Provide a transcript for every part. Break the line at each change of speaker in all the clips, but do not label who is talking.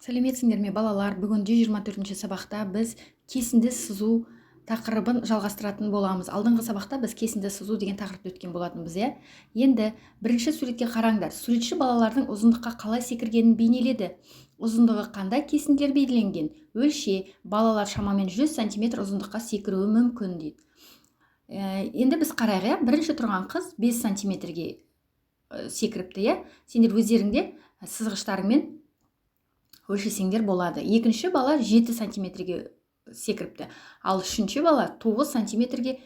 Сәлеметсіңдер ме балалар, бүгін 124-ші сабақта біз кесінді сызу тақырыбын жалғастыратын боламыз. Алдыңғы сабақта біз кесінді сызу деген тақырыпты өткен болатынбыз, иә. Енді бірінші суретке қараңдар. Суретші балалардың ұзындыққа қалай секіргенін бейнеледі. Ұзындығы қандай кесінділер белгіленген? Өлше, балалар шамамен 100 см ұзындыққа секіруі мүмкін дейді. Енді біз қарайық, иә. Бірінші тұрған қыз 5 см-ге секіріпті, иә. Сендер өздеріңде сызғыштарыңмен өлшесеңдер болады. Екінші бала 7 см-ге секіріпті. Ал үшінші бала 9 см-ге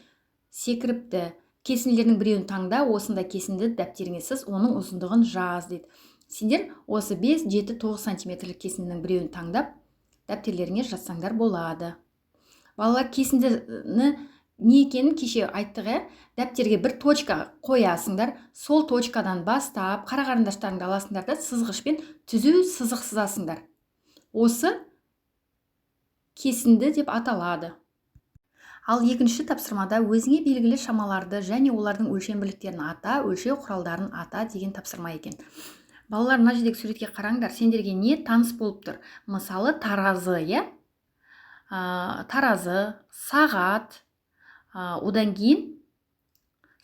секіріпті. Кесінділердің біреуін таңда, осында кесінді дәптеріңе сыз, оның ұзындығын жаз дейді. Сендер осы 5, 7, 9 см кесіндінің біреуін таңдап, дәптерлеріңе жазсаңдар болады. Балалар кесіндіні не екенін кеше айттық, дәптерге бір точка қоясыңдар, сол точкадан бастап қара қарындаштарыңды аласыңдар да сызғышпен түзу сызық сызасыңдар. Осы кесінді деп аталады. Ал екінші тапсырмада өзіңе белгілі шамаларды және олардың өлшем бірліктерін ата, өлшеу құралдарын ата деген тапсырма екен. Балалар, мына жердегі суретке қараңдар, сендерге не таныс болып тұр? Мысалы, таразы, иә? Таразы, сағат, одан кейін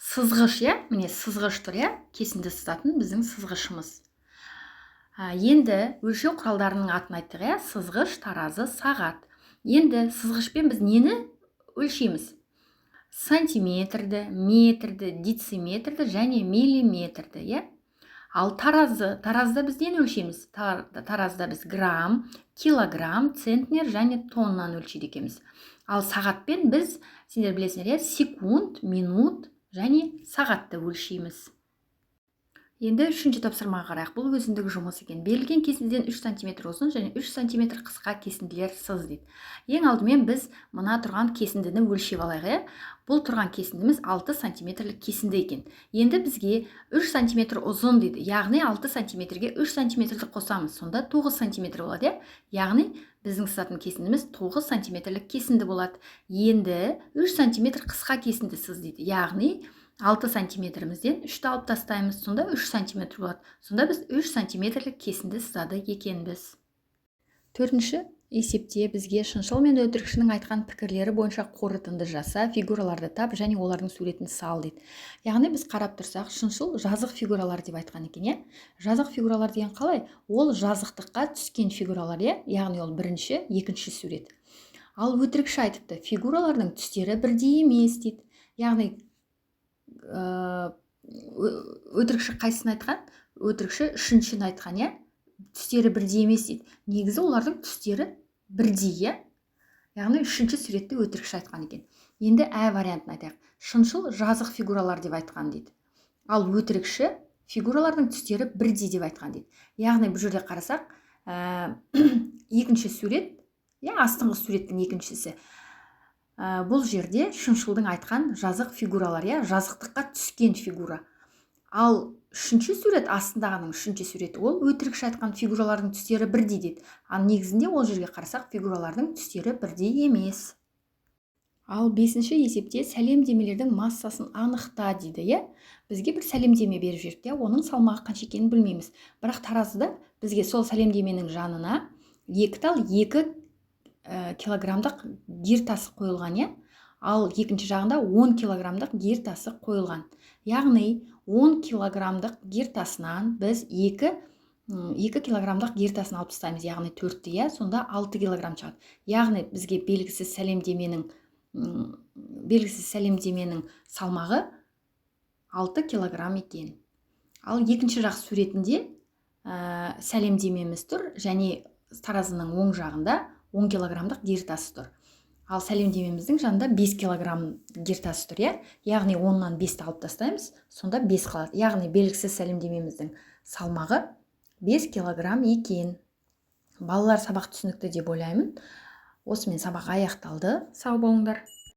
сызғыш, иә? Міне сызғыш тұр, иә? Кесінді сызатын біздің сызғышымыз. Енді өлшеу құралдарының атын айттық, иә? Сызғыш, таразы, сағат. Енді сызғышпен біз нені өлшейміз? Сантиметрді, метрді, дециметрді және миллиметрді, иә? Ал таразда біз нені өлшейміз? Таразда біз грамм, килограмм, центнер және тоннаны өлшейді екенбіз. Ал сағатпен біз, сендер білесіңдер, секунд, минут және сағатты өлшейміз. Енді үшінші тапсырмаға қарайық. Бұл өзіндік жұмыс екен. Берілген кесіндіден 3 см ұзын және 3 см қысқа кесінділер сыз дейді. Ең алдымен біз мына тұрған кесіндіні өлшеп алайық. Бұл тұрған кесіндіміз 6 см кесінді екен. Енді бізге 3 см ұзын дейді. Яғни 6 см-ге 3 см қосамыз. Сонда 9 см болады. Яғни біздің сызатын кесіндіміз 9 см кесінді болады. Енді 3 см қысқа кесінді сыз дейді. Яғни 6 см-мізден 3-ті алып тастаймыз. Сонда 3 см болады. Сонда біз 3 см кесінді сызады екенбіз. Төртінші есепте бізге шыншыл мен өтірікшінің айтқан пікірлері бойынша қорытынды жаса, фигураларды тап және олардың суретін сал дейді. Яғни біз қарап тұрсақ, шыншыл жазық фигуралар деп айтқан екен, иә? Жазық фигуралар деген қалай? Ол жазықтыққа түскен фигуралар, иә? Яғни ол бірінші, екінші сурет. Ал өтірікші айтыпты, фигуралардың түстері бірдей емес дейді. Яғни өтірікші қайсысын айтқан? Өтірікші үшіншіні айтқан, иә? Түстері бірдей емес дейді. Негізі олардың түстері бірдей, иә? Яғни үшінші суретті өтірікші айтқан екен. Енді вариантын айтайық. Шыншыл жазық фигуралар деп айтқан дейді. Ал өтірікші фигуралардың түстері бірдей деп айтқан дейді. Яғни бұл жерде қарасақ, екінші сурет, астыңғы суреттің екіншісі. Бұл жерде шыншылдың айтқан жазық фигуралар, жазықтыққа түскен фигура. Ал үшінші сурет, астындағының үшінші суреті, ол өтірікші айтқан фигуралардың түстері бірдей дейді. Ал негізінде ол жерге қарасақ, фигуралардың түстері бірдей емес. Ал бесінші есепте сәлемдемелердің массасын анықта дейді, иә? Бізге бір сәлемдеме беріп жүрді, оның салмағы қанша екенін білмейміз. Бірақ таразыда бізге сол сәлемдеменің жанына 2 тал 2 килограмдық гиртасы қойылған, иә? Ал екінші жағында 10 килограмдық гиртасы қойылған. Яғни 10 килограмдық гиртасынан біз 2 килограмдық гиртасын алып тастаймыз, яғни 4-ті, иә? Сонда 6 килограмм шығады. Яғни бізге белгісіз сәлемдеменің салмағы 6 килограмм екен. Ал екінші жақ суретінде сәлемдемеміз тұр және таразының оң жағында 10 килограмдық гиртасы тұр. Ал сәлемдемеміздің жанында 5 килограмм гиртасы тұр, иә? Яғни 10-нан 5-ті алып тастаймыз, сонда 5 қалады. Яғни белгісіз сәлемдемеміздің салмағы 5 килограмм екен. Балалар, сабақ түсінікті деп ойлаймын. Осымен сабақ аяқталды. Сау болыңдар.